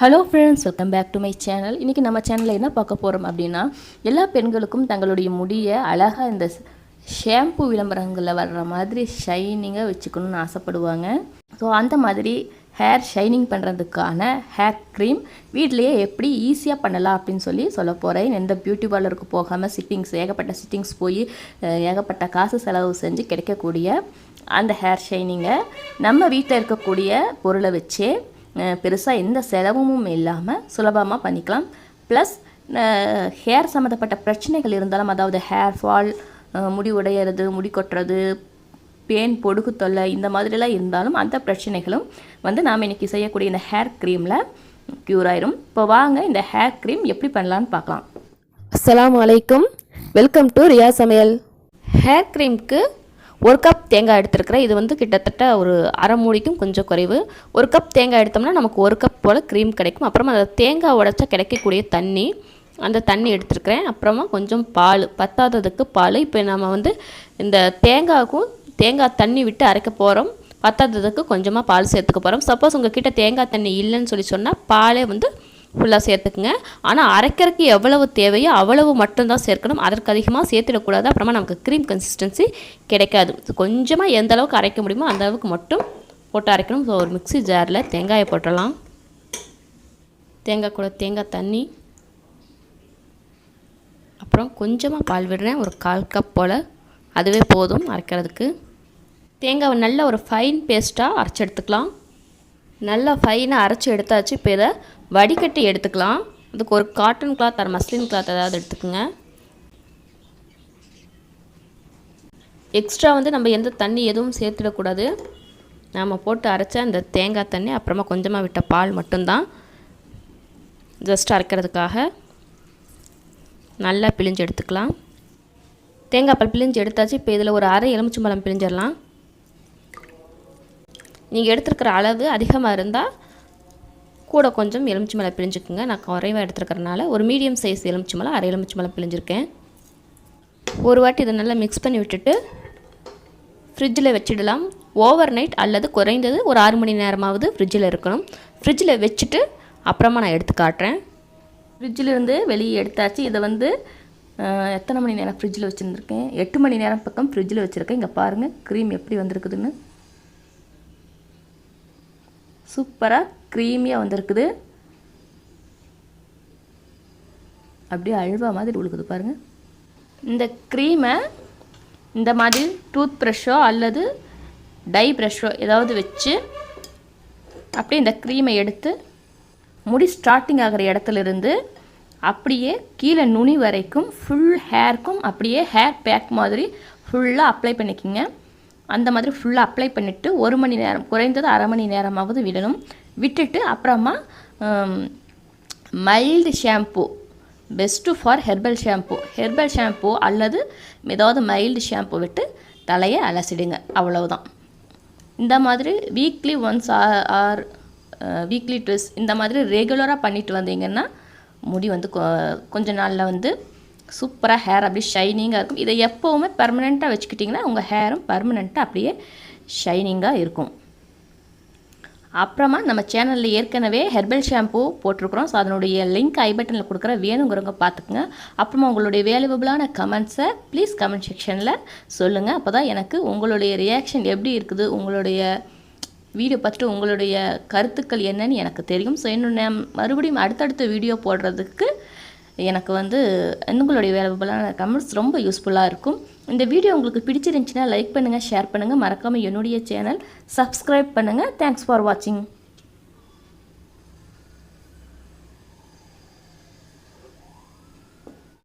Hello friends, welcome back to my channel. இன்றைக்கி நம்ம சேனலில் என்ன பார்க்க போகிறோம் அப்படின்னா, எல்லா பெண்களுக்கும் தங்களுடைய முடியை அழகாக இந்த ஷாம்பு விளம்பரங்களில் வர்ற மாதிரி ஷைனிங்காக வச்சுக்கணும்னு ஆசைப்படுவாங்க. ஸோ அந்த மாதிரி ஹேர் ஷைனிங் பண்ணுறதுக்கான ஹேர் க்ரீம் வீட்டிலையே எப்படி ஈஸியாக பண்ணலாம் அப்படின்னு சொல்ல போகிறேன். எந்த பியூட்டி பார்லருக்கு போகாமல் ஏகப்பட்ட சிட்டிங்ஸ் போய் ஏகப்பட்ட காசு செலவு செஞ்சு கிடைக்கக்கூடிய அந்த ஹேர் ஷைனிங்கை நம்ம வீட்டில் இருக்கக்கூடிய பொருளை வச்சே பெருசாக எந்த செலவும் இல்லாமல் சுலபமாக பண்ணிக்கலாம். ப்ளஸ் ஹேர் சம்மந்தப்பட்ட பிரச்சனைகள் இருந்தாலும், அதாவது ஹேர் ஃபால், முடி உடையிறது, முடி கொட்டுறது, பேன், பொடுகு தொல்லை, இந்த மாதிரிலாம் இருந்தாலும் அந்த பிரச்சனைகளும் நாம் இன்றைக்கி செய்யக்கூடிய இந்த ஹேர் க்ரீமில் க்யூர் ஆயிரும். இப்போ வாங்க இந்த ஹேர் க்ரீம் எப்படி பண்ணலான்னு பார்க்கலாம். அஸ்ஸலாமு அலைக்கும், வெல்கம் டு ரியா சமையல். ஹேர் க்ரீம்க்கு 1 கப் தேங்காய் எடுத்துருக்கிறேன். இது கிட்டத்தட்ட ஒரு அரை மூடிக்கும் கொஞ்சம் குறைவு. 1 கப் தேங்காய் எடுத்தோம்னா நமக்கு 1 கப் போல் க்ரீம் கிடைக்கும். அப்புறமா அந்த தேங்காய் உடைச்சா கிடைக்கக்கூடிய தண்ணி, அந்த தண்ணி எடுத்துருக்கிறேன். அப்புறமா கொஞ்சம் பால், பத்தாததுக்கு பால். இப்போ நம்ம இந்த தேங்காய் தண்ணி விட்டு அரைக்க போகிறோம். பத்தாததுக்கு கொஞ்சமாக பால் சேர்த்துக்க போகிறோம். சப்போஸ் உங்கள் கிட்டே தேங்காய் தண்ணி இல்லைன்னு சொன்னால் பாலே ஃபுல்லாக சேர்த்துக்குங்க. ஆனால் அரைக்கிறதுக்கு எவ்வளவு தேவையோ அவ்வளவு மட்டும்தான் சேர்க்கணும். அதற்கு அதிகமாக சேர்த்துடக்கூடாது. அப்புறமா நமக்கு க்ரீம் கன்சிஸ்டன்சி கிடைக்காது. கொஞ்சமாக எந்த அளவுக்கு அரைக்க முடியுமோ அந்த அளவுக்கு மட்டும் போட்டு அரைக்கணும். ஸோ ஒரு மிக்ஸி ஜாரில் தேங்காயை போட்டுடலாம். தேங்காய் கூட தேங்காய் தண்ணி, அப்புறம் கொஞ்சமாக பால் விடுறேன், ஒரு 1/4 கப் போல். அதுவே போதும் அரைக்கிறதுக்கு. தேங்காவை நல்ல ஒரு ஃபைன் பேஸ்ட்டாக அரைச்சி எடுத்துக்கலாம். நல்லா ஃபைனாக அரைச்சி எடுத்தாச்சு. இப்போ இதை வடிகட்டி எடுத்துக்கலாம். அதுக்கு ஒரு cotton cloth or muslin cloth ஏதாவது எடுத்துக்கோங்க. எக்ஸ்ட்ரா நம்ம எந்த தண்ணி எதுவும் சேர்த்துடக்கூடாது. நாம் போட்டு அரைச்ச அந்த தேங்காய் தண்ணி, அப்புறமா கொஞ்சமாக விட்ட பால் மட்டும்தான் ஜஸ்ட் அரைக்கிறதுக்காக. நல்லா பிழிஞ்சு எடுத்துக்கலாம். தேங்காய் பால் பிழிஞ்சு எடுத்தாச்சு. இப்போ இதில் ஒரு அரை எலுமிச்சம்பழம் பிழிஞ்சிடலாம். நீங்கள் எடுத்துருக்கிற அளவு அதிகமாக இருந்தால் கூட கொஞ்சம் எலுமிச்சம்பழம் பிழிஞ்சுக்குங்க. நான் குறைவாக எடுத்துருக்கிறனால ஒரு மீடியம் சைஸ் எலுமிச்சம்பழம், அரை எலுமிச்சம்பழம் பிழிஞ்சிருக்கேன். ஒரு வாட்டி இதை நல்லா மிக்ஸ் பண்ணி விட்டுட்டு ஃப்ரிட்ஜில் வச்சிடலாம். ஓவர் நைட் அல்லது குறைந்தது ஒரு 6 மணி நேரமாவது ஃப்ரிட்ஜில் இருக்கணும். ஃப்ரிட்ஜில் வச்சுட்டு அப்புறமா நான் எடுத்து காட்டுறேன். ஃப்ரிட்ஜிலிருந்து வெளியே எடுத்தாச்சு. இதை எத்தனை மணி நேரம் ஃப்ரிட்ஜில் வச்சுருந்துருக்கேன்? 8 மணி நேரம் பக்கம் ஃப்ரிட்ஜில் வச்சுருக்கேன். இங்கே பாருங்கள் க்ரீம் எப்படி வந்திருக்குதுன்னு. சூப்பராக க்ரீமியாக வந்திருக்குது. அப்படியே அல்வா மாதிரி உழுக்குது பாருங்கள். இந்த க்ரீமை இந்த மாதிரி டூத் ப்ரஷ்ஷோ அல்லது டை ப்ரஷ்ஷோ ஏதாவது வச்சு அப்படியே இந்த க்ரீமை எடுத்து முடி ஸ்டார்டிங் ஆகிற இடத்துலேருந்து அப்படியே கீழே நுனி வரைக்கும் ஃபுல் ஹேர்க்கும் அப்படியே ஹேர் பேக் மாதிரி ஃபுல்லாக அப்ளை பண்ணிக்கிங்க. அந்த மாதிரி ஃபுல்லாக அப்ளை பண்ணிவிட்டு 1 மணி நேரம், குறைந்தது அரை மணி நேரமாவது விடணும். விட்டுட்டு அப்புறமா mild shampoo, best for herbal shampoo அல்லது ஏதாவது மைல்டு ஷாம்பு விட்டு தலையை அலசிடுங்க. அவ்வளவுதான். இந்த மாதிரி வீக்லி ஒன்ஸ் ஆர் வீக்லி ட்விஸ் இந்த மாதிரி ரெகுலராக பண்ணிட்டு வந்தீங்கன்னா முடி கொஞ்ச நாளில் சூப்பராக ஹேர் அப்படியே ஷைனிங்காக இருக்கும். இதை எப்போவுமே பர்மனெண்ட்டாக வச்சுக்கிட்டிங்கன்னா உங்கள் ஹேரும் பர்மனெண்ட்டாக அப்படியே ஷைனிங்காக இருக்கும். அப்புறமா நம்ம சேனலில் ஏற்கனவே ஹெர்பல் ஷாம்பு போட்டிருக்கிறோம். ஸோ அதனுடைய லிங்க் ஐ பட்டனில் கொடுக்குற, வேணுங்கிறவங்க பார்த்துக்குங்க. அப்புறமா உங்களுடைய வேல்யூபிளான கமெண்ட்ஸை ப்ளீஸ் கமெண்ட் செக்ஷனில் சொல்லுங்கள். அப்போ தான் எனக்கு உங்களுடைய ரியாக்ஷன் எப்படி இருக்குது, உங்களுடைய வீடியோ பார்த்துட்டு உங்களுடைய கருத்துக்கள் என்னன்னு எனக்கு தெரியும். ஸோ இன்னும் மறுபடியும் அடுத்தடுத்த வீடியோ போடுறதுக்கு எனக்கு உங்களுடைய வேல்யூபிளான கமெண்ட்ஸ் ரொம்ப யூஸ்ஃபுல்லாக இருக்கும். இந்த வீடியோ உங்களுக்கு பிடிச்சிருந்துச்சுன்னா லைக் பண்ணுங்கள், ஷேர் பண்ணுங்கள். மறக்காமல் என்னுடைய சேனல் சப்ஸ்கிரைப் பண்ணுங்கள். தேங்க்ஸ் ஃபார் வாட்சிங்.